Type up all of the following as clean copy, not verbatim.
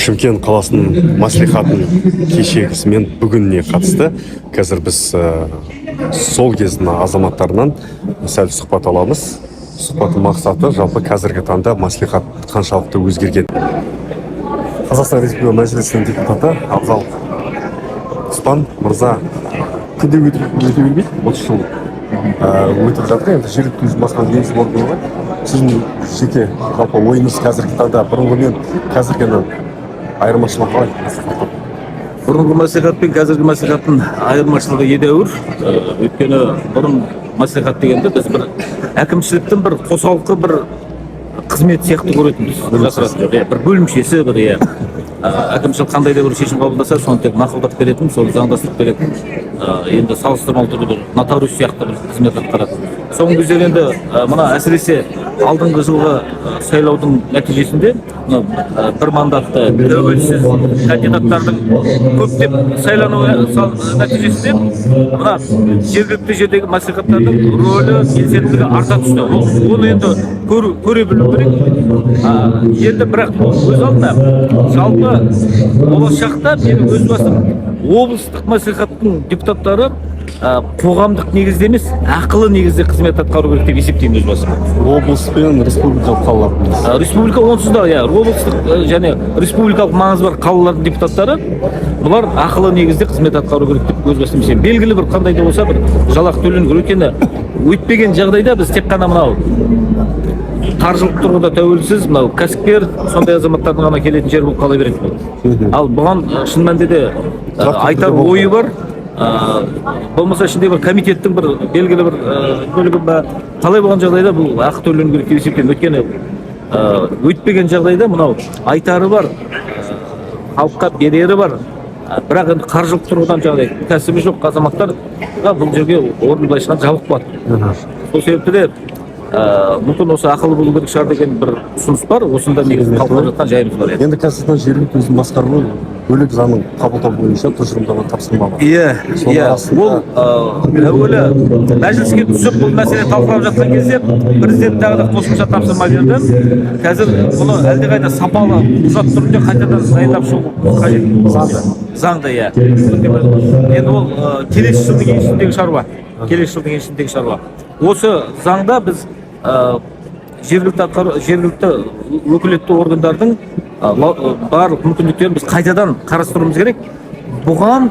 Шымкент қаласының мәслихатының кешегісі мен бүгініне қатысты қазір біз сол кездің азаматтарынан сәл сұхбат аламыз. Сұхбаттың мақсаты жалпы қазіргі таңда мәслихат қаншалықты өзгерген. Қазақстан Республикасы Мәжілісінің депутаты Абзал Құспан мырза күнде өте бермейді, 30 жыл өтіп жатыр. Енді жергілікті өзін басқару негізі болып қойған. Сіздің жеке жалпы ойыңыз қазіргі таңда бұрынғы мен қазіргіні айырмашылығы қалай? Бұрынғы мәслихат пен қазіргі мәслихаттың айырмашылығы едәуір. Өйткені бұрын мәслихат дегенде біз бір әкімшіліктің бір қосалқы бір қызмет сияқты көретінбіз. Бір бөлімшесі бір әкімшілік қандай да бір шешім қабылдаса, соны тек мақұлдап беретін, соны заңдастырып беретін. Енді салыстырмалы түрде бір нотариус сияқты бір қызмет атқарады. Соңғы кездері енді мына әсіресе алдыңғы жылғы сайлаудың нәтижесінде бір мандатты тәуелсіз кандидаттардың көптеп сайлануы нәтижесінде мына жергілікті жердегі мәслихаттардың рөлі, белсенділігі арта түсті. Оны енді көре білу керек. Енді бірақ өз алдына жалпы болашақта менің өз басым облыстық мәслихаттың депутаттары қоғамдық негізде емес, ақылы негізде қызмет атқару керек деп есептеймін өз басым. Облыс пен республикалық қалалардың. Республика онсыз да, облыстық және республикалық маңызы бар қалалардың депутаттары бұлар ақылы негізде қызмет атқару керек деп өз басым есептеймін. Белгілі бір қандай да болса бір жалақы төлену керек. Өйткені өйтпеген жағдайда біз тек қана мынау қаржылық тұрғыда тәуелсіз, мынау кәсіпкер, сондай азаматтардың ғана келетін жер болып қала береді. Ал бұған шын мәнінде де айтар ойы бар. Болмаса ішінде бір комитеттің бір белгілі бір бөлігі қалай болған жағдайда бұл ақы төлену керек деп есептеймін. Өйткені өйтпеген жағдайда мынау айтары бар, халыққа берері бар. Бірақ енді қаржылық тұрғыдан жағдай кәсібі жоқ азаматтар бұл жерге орын былайша жабық болады. Сол себепті де мүмкін осы ақылы болу керек шығар деген бір ұсыныс бар. Осында негізі талқылап жатқан жайымыз бар. Енді қазірдің жергілікті өзін басқаруы бөлек заңның қабылдау бойынша тұжырымдама тапсырмалы. Ол әуелі мәжіліске түсіп бұл мәселе талқылап жатқан кезде президент тағы да қосымша тапсырма берді. Қазір бұны әлдеқайда сапалы құжат түрінде қайтадан дайындап шығу қажет. Заңда. Енді ол келесі жылдың еншісіндегі шаруа. Осы заңда біз жергілікті өкілетті органдардың барлық мүмкіндіктерін біз қайтадан қарастыруымыз керек. Бұған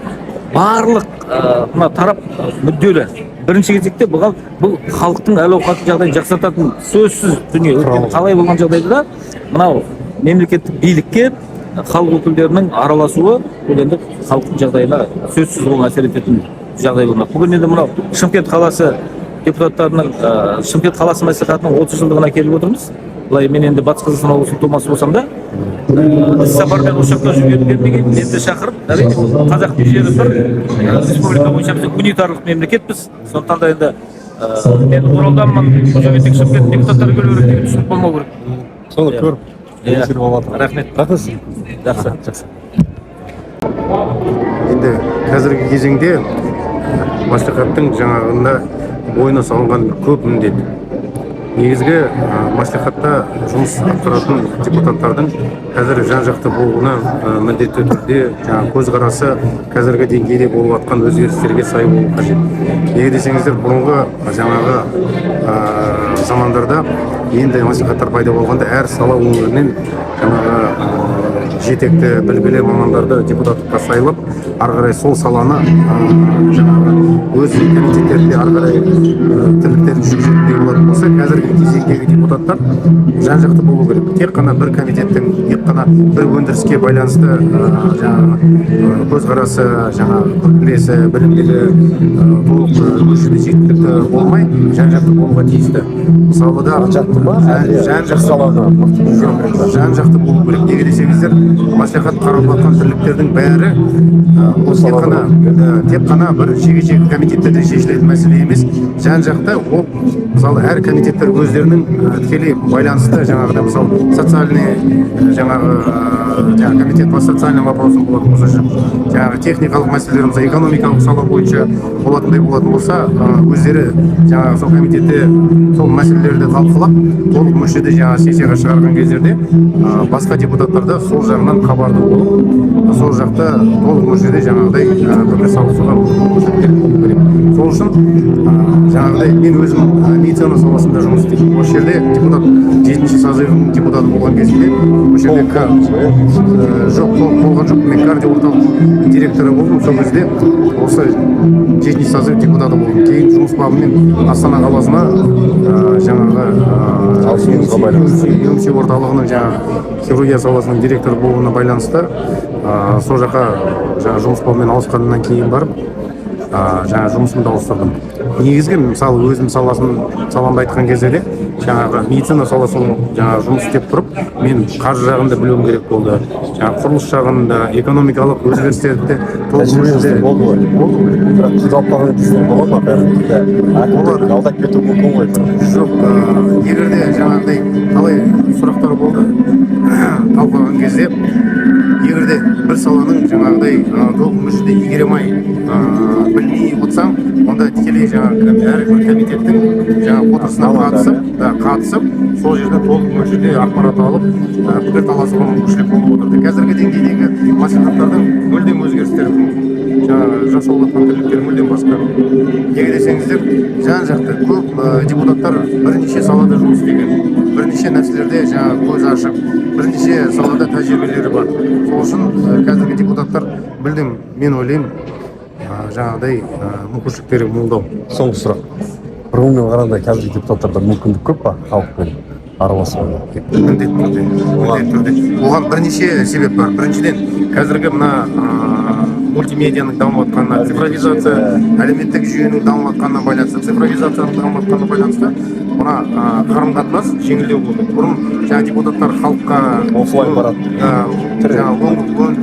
барлық тарап мүдделі. Бірінші кезекте бұл халықтың әл-ауқаты жағдайын жақсартатын сөзсіз дүние. Қалай болған жағдайда мынау мемлекеттік билікке халық өкілдерінің араласуы бұл енді халықтың жағдайына сөзсіз оң әсер ететін жағдай болмақ. Бүгін енді мынау Шымкент қаласы депутаттарының Шымкент қаласы мәслихатының 30 жылдығына келіп отырмыз. Былай мен енді Батыс Қазақстан облысының тумасы болсам да, іс-сапармен осы жақта жүргенге енді шақырып, қазақтың жері бір республика бойынша біз унитарлық мемлекетпіз. Сондықтан да енді мен Оралданмын, Шымкент депутаттары келу керек деген түсінік болмау керек. Соны көріп, рахмет. Жақсы. Енді қазіргі кезеңде мәслихаттың жаңағында бойына салынған көп міндет. Негізгі мәслихатта жұмыс атқаратын депутаттардың қазір жан-жақты болуына міндетті түрде көзқарасы қазіргі деңгейде болып жатқан өзгерістерге сай болу қажет. Неге десеңіздер, бұрынғы жаңағы замандарда енді мәслихаттар пайда болғанда әр сала өңірінен жаңағы жетекті білгілі мамандарды депутаттыққа сайлап, ары қарай сол саланы жаңағы өз комитеттерінде ары қарай тірліктерін жүргізуге болатын болса, қазіргі кезеңдегі депутаттар жан-жақты болу керек. Тек қана бір комитеттің, тек қана бір өндіріске байланысты жаңағы көзқарасы, жаңағы пікірлесі, білімдері толық өршіде жеткілікті болмай, жан-жақты болуға тиісті. Мысалы да жан-жақты болу керек. Неге десеңіздер, мәслихат қаралып жатқан тірліктердің бәрі тек қана бір жеке комитеттерде шешілетін мәселе емес. Жан-жақты ол, мысалы, әр комитеттер өздерінің тікелей байланысты жаңағыда, мысалы, социальный жаңағы жаңағы комитет по социальным вопросам болатын болса, жаңағы техникалық мәселелер болса, экономикалық сала бойынша болатындай болатын болса, өздері жаңағы сол комитетте сол мәселелерді талқылап, толық мөлшерде жаңағы сессияға шығарған кездерде басқа депутаттар да сол жағынан хабарды болып, сол жақта толық мөлшерде жаңағыдай пікір салысуға мүмкіндік керек. Сол үшін жаңағыдай мен өзім медицина саласында жұмыс істеймін. Осы жерде депутат 7-ші созывның депутаты болған кезінде осы жерде жоқ болған жоқ, мен кардио орталық директоры болдым. Сол кезде осы 7-ші созыв депутаты болдым. Кейін жұмыс бабымен Астана қаласына жаңағы UMC орталығының жаңағы хирургия саласының директоры болуына байланысты сол жаққа жаңағы жұмыс бабымен ауысқаннан кейін барып жаңа жұмысымды ауыстырдым. Негізгі мысалы өзім саламды айтқан кезде де жаңағы медицина саласының жаңағы жұмыс істеп тұрып, мен қаржы жағында білуім керек болды. Жаңағы құрылыс жағында, экономикалық өзгерістерді болды ғой. Бірақ жалпаған кезде болады ма? Алдап кету мүмкін ғой. Жоқ, егер де жаңағыдай қалай сұрақтар болды талқылаған кезде, егер де бір саланың жаңағыдай толық мөлшерде игеремай білмей отырсаң, онда тікелей жаңағы әрбір комитеттің жаңағы отырысына қатысып, сол жерде толық мөлшерде ақпарат алып, пікір таласуға мүмкіншілік болып отырды. Қазіргі деңгейдегі мәслихаттардың мүлдем өзгерістері, жаңағы жасалып жатқан тірліктер мүлдем басқа. Неге десеңіздер, жан-жақты көп депутаттар бірнеше салада жұмыс істеген, бірнеше нәрселерде жаңағы көз ашып, бірнеше салада тәжірибелері бар. Сол үшін қазіргі депутаттар білдім, мен ойлаймын, жаңағыдай мүмкіншіліктері молдау. Соңғы сұрақ. Бір оңмен қарағанда қазіргі депутаттарда мүмкіндік көп па халықпен араласуға? Міндетті түрде. Оған бірнеше себеп бар. Біріншіден, қазіргі мына мультимедияның дамып жатқанына, цифровизация, әлеуметтік жүйенің дамып жатқанына байланысты, цифровизацияның дамып жатқанына байланысты, мына қарым-қатынас жеңілдеу болды. Бұрын жаңа депутаттар халыққа офлайн барады. Жаңа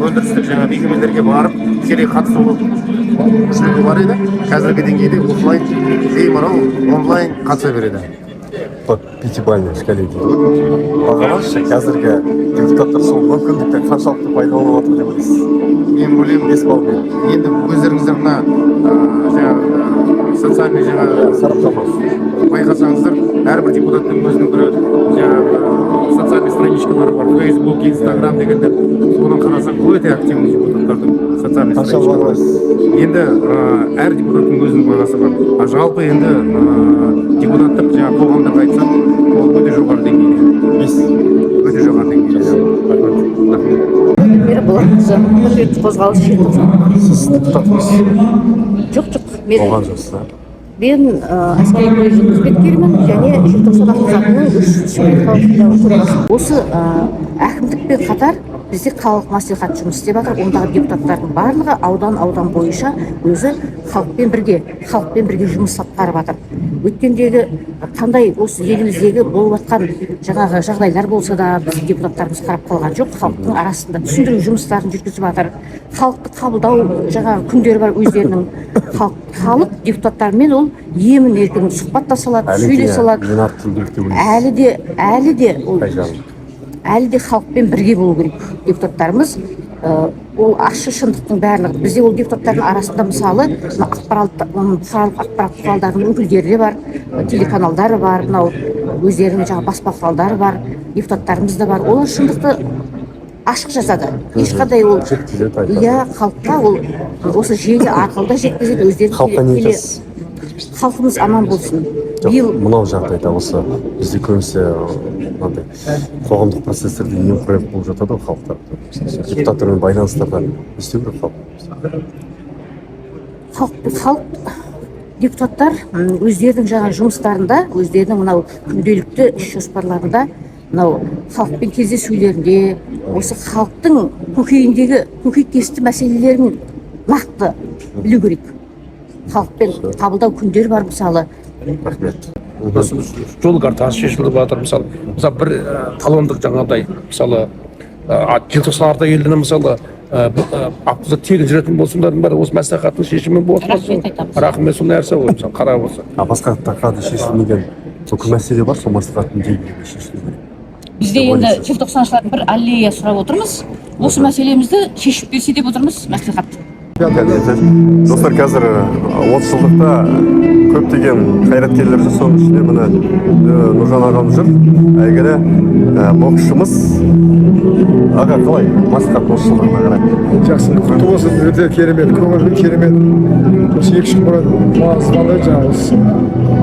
өндірістік жаңа мекемелерге барып, тікелей қатысу мүмкіншілігі бар еді. Қазіргі деңгейде офлайн, беймарал, онлайн қатыса береді. По пятибалльной шкале дейді. Бағалаңызшы, қазіргі депутаттар сол мүмкіндіктен қаншалықты пайдаланып отыр деп ойлайсыз? Мен ойлаймын, 5 балл. Енді өздеріңіздер мына социальный жаңағы сараптама байқасаңыздар, әрбір депутаттың өзінің бір жаңағы социальный страничкалары бар. Facebook, Instagram дегендер. Соны қарасаң, өте активный депутаттардың социальный страничкалары. Енді әр депутаттың өзінің бағасы бар. Жалпы енді депутаттық жаңағы қоғамдық айтсам, ол өте жоғары деңгейде. Өте жоғары деңгейде. Мира Болатқызы, көтеріліс қозғалыс жеткізді. Сіз депутат Жоқ, болған жоқсыз. мен әскери колледждің қызметкерімін және желтоқсан ақпаратының 3-ші халық төрағасы. Осы әкімдікпен қатар бізде қалалық мәслихат жұмыс істеп жатыр. Ондағы депутаттардың барлығы аудан бойынша өзі халықпен бірге жұмыс атқарып жатыр. Өткендегі қандай осы еліміздегі болып жатқан жаңағы жағдайлар болса да біз депутаттарымыз қарап қалған жоқ. Халықтың арасында түсіндіру жұмыстарын жүргізіп жатыр. Халықты қабылдау жаңағы күндері бар өздерінің. Халық депутаттармен ол емін-еркін сұхбаттаса алады, сөйлесе алады. Әлі де халықпен бірге болу керек депутаттарымыз. Ол ашық шындықтың барлығы. Бізде ол депутаттардың арасында мысалы бұқаралық ақпарат құралдарының өкілдері де бар, телеканалдары бар, мынау өздерінің жаңа баспа құралдары бар, депутаттарымыз да бар. Олар шындықты ашық жазады. Ешқандай ол халыққа ол осы желі арқылы да жеткізеді. Өздерінің халқымыз аман болсын. Мынау жағдайда осы бізде көбінесе қоғамдық процестерде немқұрайлылық болып жатады ғой халықтар. Депутаттармен байланыстарда не істеу керек халық? Депутаттар өздерінің жаңа жұмыстарында, өздерінің мынау күнделікті іс жоспарларында, мынау халықпен кездесулерінде, осы халықтың көкейкесті мәселелерін нақты білу керек. Халықпен қабылдау күндері бар мысалы. Рахмет. Жол картасы шешіліп жатыр. Мысалы бір талондық жаңағыдай, мысалы желтоқсан ардагерлеріне мысалы автобуста тегін жүретін болсындардың бәрі осы мәслихаттың шешімі болады. Рахмет, сол нәрсе ғой, мысалы қарап olsa. Басқа тақырыпта шешілмеген бүкіл мәселе бар, сол мәслихаттың деңгейінде шешілу керек. Бізде енді желтоқсаншылардың бір аллея сұрап отырмыз. осы мәселемізді шешіп берсе деп отырмыз мәслихат. Достар, қазір 30 жылдықта көптеген қайраткерлер жүр, соның ішінде міне Нұржан ағамыз жүр, әйгілі боксшымыз. Аға, қалай мәслихат 30 жылдығына қарай? Жақсы, құтты болсын, өте керемет, көңілі керемет. Осы 2 жыл бұрын маңыздылығы жаңағы осы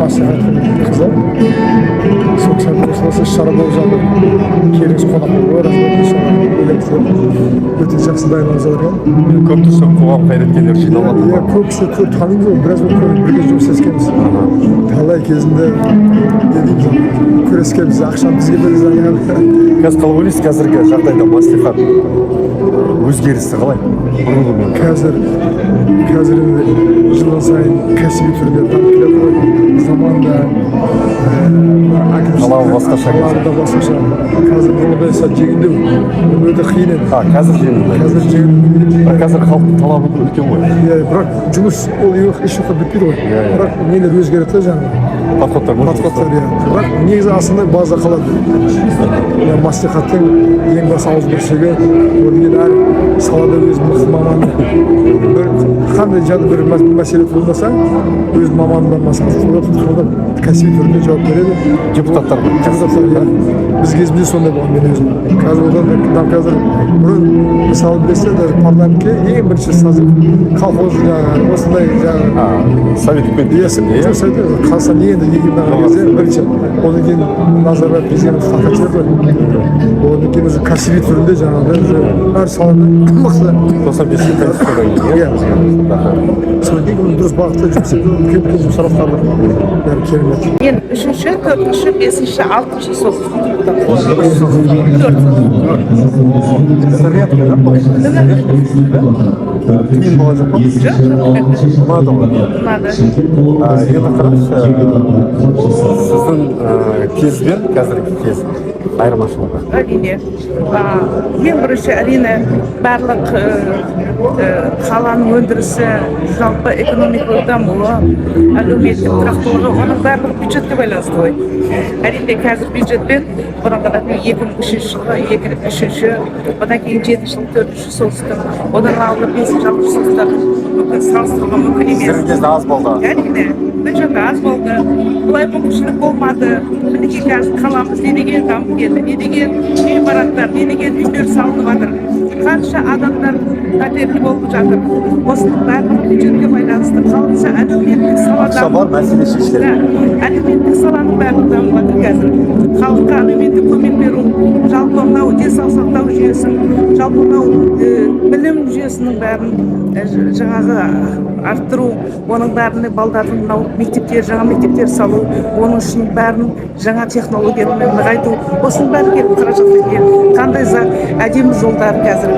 мәслихаттың қызы. Сол кісі осыласы шара болып жатыр. Келіңіз қонақ болып, өте жақсы дайындалып жатыр. Көп тұрса қоғам қайраткерлері жиналып жатыр. Иә, көп кісі көп таниды ғой, біраз бірге жұмыс істескенбіз. Талай кезінде күрескенбіз, ақшаны бізге беріңіз. Қазір қалай ойлайсыз, қазіргі жағдайда мәслихат өзгерісі қалай? Қазір жылдан сайын кәсіби түрде дамып келеді ғой. Заманда Талабы басқаша. Қазір бұрынғыдай сәт жеңілдеу. Бұл өте қиын еді. Қазір жеңілдеу. Қазір халықтың талабы үлкен ғой. Иә, бірақ жұмыс ол еш уақыт бітпейді ғой. Бірақ нелер өзгереді жаңағы. Подходтар, иә. Бірақ негізі асында база қалады. Мәслихаттың ең бас ауызбіршілігі, ол деген әр салада өз мықты маманы. Қандай жады бір мәселе туындаса, өз маманынан масқасы кәсіби түрінде жауап береді. Депутаттар, иә. Біз кезімде сондай болған мен өзім. Қазір одан қазір бұрын мысалы білесіз, даже парламентке ең бірінші сазып колхоз жаңағы осындай жаңағы совет үкіметі. Қазақстан енді егемен кезде бірінші одан кейін Назарбаев президент таққа жіберді. Одан кейін уже кәсіби түрінде жаңағыдай әр салада мықты. 95 конституциядан кейін. Содан кейін дұрыс бағытта жұмыс ету, үлкен жұмыстар атқарды. Бәрі керемет. Мен 3-ші, 4-ші, 5-ші, 6-ші сол. Кейін болған жоқ па? Ұнады ғой? Ұнады. Енді қараңызшы, сіздің кез бен қазіргі кез айырмашылығы? Әрине. Мен бірінші әрине барлық қаланың өндірісі, жалпы экономикалық дамуы, әлеуметтік тұрақтылығы, оның барлығы бюджетке байланысты ғой. Әрине қазір бюджетпен бұрынғыдан 2003 жылғы, 2003, одан кейін 7 жыл, 4 солтүстік, одан алғы 5 жалпы солтүстік салыстыруға мүмкін емес. Сіздің кезде аз болды. Әрине, бюджет аз болды, бұлай мүмкіншілік болмады. Мінекей қазір қаламыз не деген дамып келді, не деген ғимараттар, не деген үйлер салынып жатыр. Қанша адамдар пәтерлі болып жатыр. Осының барлығы бюджетке байланысты. Қалыпса әлеуметтік салада. Ақша бар, мәселе шешіледі. Әлеуметтік саланың барлығы дамып жатыр қазір. Халыққа әлеуметтік көмек беру, жалпы мынау денсаулық сақтау жүйесін, жалпы мынау білім жүйесінің бәрін жаңағы арттыру, оның бәріне балдардың мынау мектептер, жаңа мектептер салу, оның үшін бәрін жаңа технологиямен нығайту, осының бәрі келіп қаражат кеткен. Қандай әдемі жолдар қазір,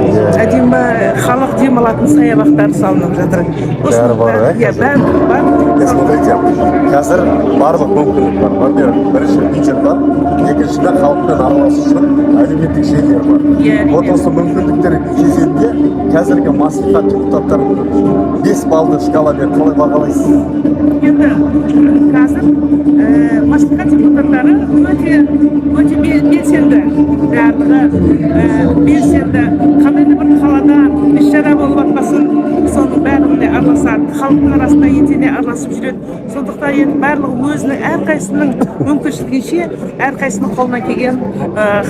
әдемі халық демалатын саябақтар салынып жатыр. Бәрі бар, иә? Бәрі бар. Смотрите, қазір барлық мүмкіндік бар. Во-первых, бірінші бюджет бар, екіншіден халықпен араласушылық, әлеуметтік желілер бар. Вот осы мүмкіндіктер кезеңінде қазіргі мәслихат депутаттарын 5 балды шкаладен қалай бағалайсыз? Енді қазір мәслихат депутаттары өте белсенді, белсенді, қандай да бір қалада іс-шара болып жатпасын, соның бәріне араласады, халықтың арасында етене араласып жүреді. Сондықтан енді барлығы өзінің әрқайсының мүмкіншілігінше, әрқайсының қолынан келген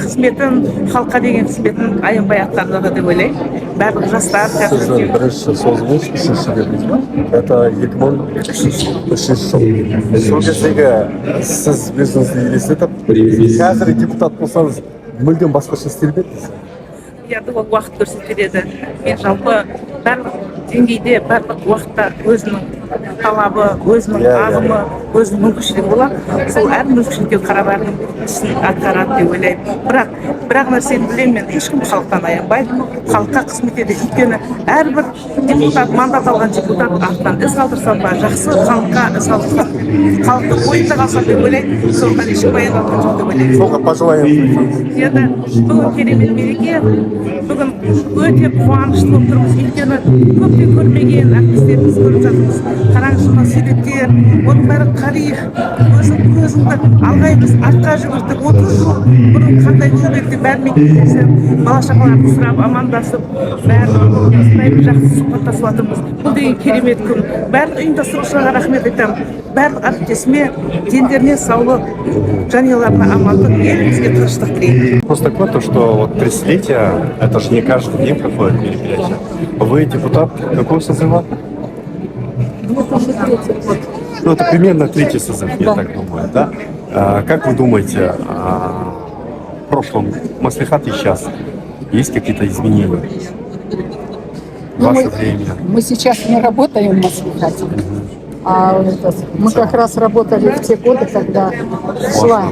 қызметін, халыққа деген қызметін аянбай атқарады деп ойлаймын. Барлық жастар Сіздің бірінші созылыңыз, үшінші бердіңіз ба? Это 2003 жыл. Сол кездегі сіз өзіңізді елестетіп, қазір депутат болсаңыз, мүлдем басқаша істер ме едіңіз? Енді ол уақыт көрсетеді. Мен жалпы барлық деңгейде, барлық уақытта өзінің талабы, өзінің ағымы, өзінің мүмкіншілігі болады. Сол әр мүмкіншілікке қарап әркім ісін атқарады деп ойлаймын. Бірақ нәрсені білемін, мен ешкім халықтан аянбайды, халыққа қызмет етеді. Өйткені әрбір депутат, мандат алған депутат артынан із қалдырсам ба, жақсы халыққа із қалдырсам, халықтың ойында қалсам деп ойлаймын. Соған ешкім аянбайтын жоқ деп ойлаймын. Соға пожелаем. Енді бүгін керемет мереке, бүгін өте қуанышты болып тұрмыз. Өйткені көптеген ешкімде көрмеген әртістеріміз көріп жатырмыз. Қараңызшы мына суреттер, оның бәрі тарих. Көзіңді алға емес, артқа жүгіртіп, 30 жыл бұрын қандай болып еді бәрімен кездесіп, бала шағаларды сұрап, амандасып, бәрі жақсы сұхбаттасып жатырмыз. Бұл деген керемет күн. Барлық ұйымдастырушыларға рахмет айтамын. Барлық әріптесіме, дендеріне саулық, жанұяларына амандық, елімізге тыныштық тілеймін. Вопрос такой, то, что вот 30-летие, это же не каждый день проходит мероприятие. Вы депутат какого созыва? 2003 год. Ну, это примерно третий созыв, я так думаю, да? Как вы думаете, в прошлом маслихат и сейчас есть какие-то изменения? В ваше время? Мы сейчас не работаем в маслихате. Мы как раз работали в те годы, когда шла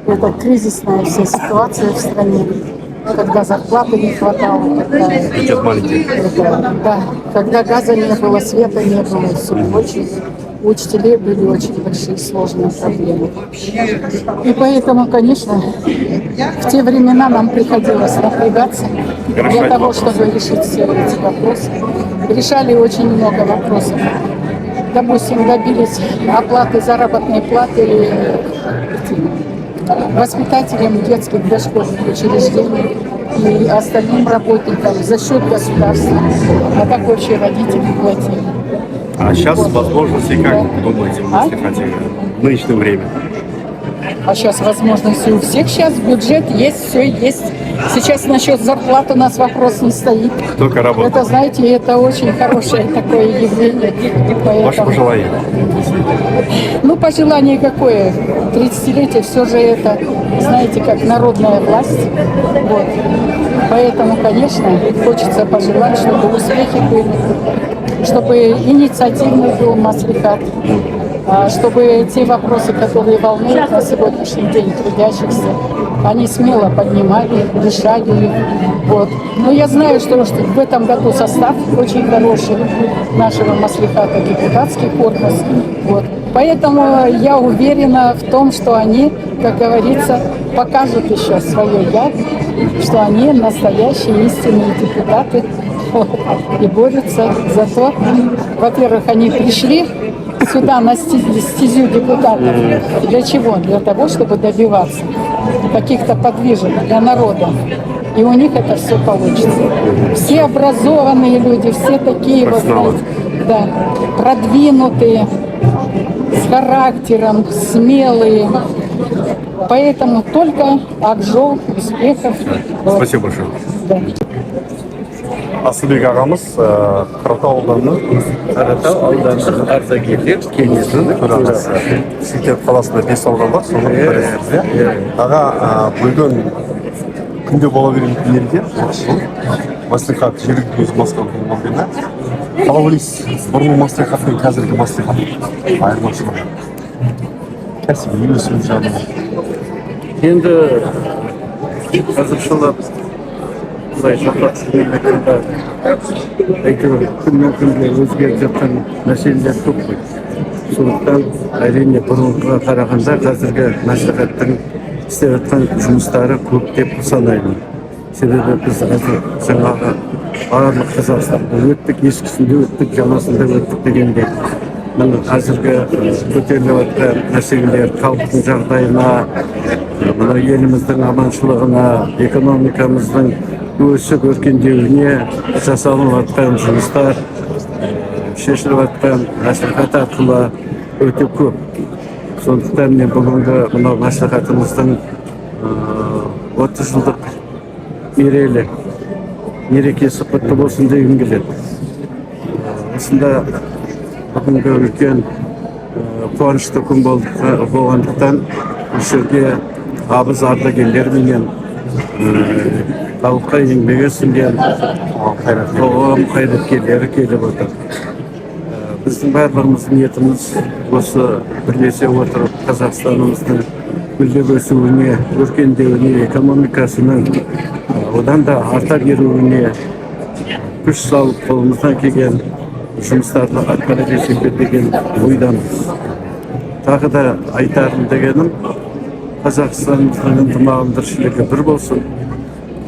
эта кризисная вся ситуация в стране, когда зарплаты не хватало, Бюджет маленький. когда газа не было, света не было, все очень. У учителей были очень большие сложные проблемы. И поэтому, конечно, в те времена нам приходилось напрягаться для того, чтобы решить все эти вопросы. Решали очень много вопросов. Допустим, добились оплаты заработной платы воспитателям детских дошкольных учреждений и остальным работникам за счет государства. А так вообще родители платили. А сейчас возможности, как вы думаете, в маслихате в нынешнее время? А сейчас возможности у всех, сейчас бюджет есть, все есть. Сейчас насчет зарплаты у нас вопрос не стоит. Только работа. Это, знаете, это очень хорошее такое явление. Ваше пожелание? Ну, пожелание какое? 30-летие все же это, знаете, как народная власть. Вот. Поэтому, конечно, хочется пожелать, чтобы успехи были, чтобы инициативный был маслихат, чтобы те вопросы, которые волнуют на сегодняшний день трудящихся, они смело поднимали, решали их. Вот. Но я знаю, что в этом году состав очень хороший нашего маслихата, депутатский корпус. Вот. Поэтому я уверена в том, что они, как говорится, покажут еще свое «я», что они настоящие истинные депутаты, вот, и борются за то. Во-первых, они пришли сюда на стезю депутатов. Для чего? Для того, чтобы добиваться каких-то подвижек для народа. И у них это все получится. Все образованные люди, все такие вот, да, продвинутые, с характером, смелые. Поэтому только Акжол, успехов. Спасибо большое. Да. Асылбек ағамыз Қаратау ауданының ардагерлер кеңесінің төрағасы. Шымкент қаласында 5 аудан бар, соның бірі. Аға, бүгін күнде бола беретін елде маслихат жергілікті өз маслихатын болғанда қалай ойлайсыз, бұрынғы маслихат пен қазіргі маслихат айырмашылығы? Кәсіби өсім жағынан. Енді қазіршылар Құдай шақыртсын мемлекетті әйтеуір күннен күнге өзгеріп жатқан мәселелер көп қой. Сондықтан әрине бұрынғыға қарағанда қазіргі мәслихаттың істеп жатқан жұмыстары көп деп санаймын. Себебі біз қазір жаңағы барлық Қазақстанда өттік, ескісінде өттік, жаңасында өттік дегенде міне қазіргі көтеріліп жатқан мәселелер халықтың жағдайына, мына еліміздің аманшылығына, экономикамыздың өсіп өркендеуіне жасалып жатқан жұмыстар, шешіліп жатқан мәслихат арқылы өте көп. Сондықтан мен бүгінгі мынау мәслихатымыздың 30 жылдық мерекесі құтты болсын дегім келеді. Осында бүгінгі үлкен қуанышты күн болғандықтан осы жерге абыз ардагерлер менен халыққа еңбегі сіңген қоғам қайраткерлері келіп отыр. Біздің барлығымыздың ниетіміз осы бірлесе отырып Қазақстанымыздың гүлдеп өсуіне, өркендеуіне, экономикасының одан да арта беруіне күш салып қолымыздан келген жұмыстарды атқара берсек деген ойдамыз. Тағы да айтарым дегенім, Қазақстанымыздың ынтымағын тіршілігі бір болсын,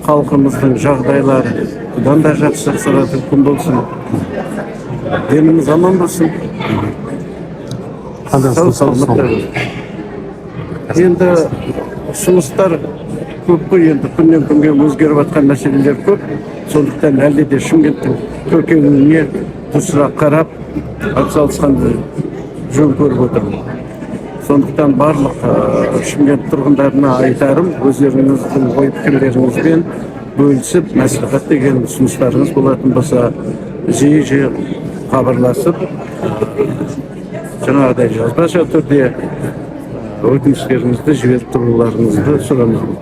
халқымыздың жағдайлары бұдан да жақсы жақсаратын күн болсын. Деніміз аман болсын. Сау саламатта болсын. Енді ұсыныстар көп қой, енді күннен күнге өзгеріп жатқан мәселелер көп. Сондықтан әлде де Шымкенттің көркеюіне дұрысырақ қарап, атсалысқанды жөн көріп отырмын. Сондықтан барлық Шымкент тұрғындарына айтарым, өздеріңіздің ой пікірлеріңізбен бөлісіп, мәслихат деген ұсыныстарыңыз болатын болса, жиі хабарласып, жаңағыдай жазбаша түрде өтініштеріңізді жіберіп тұруларыңызды сұрамын.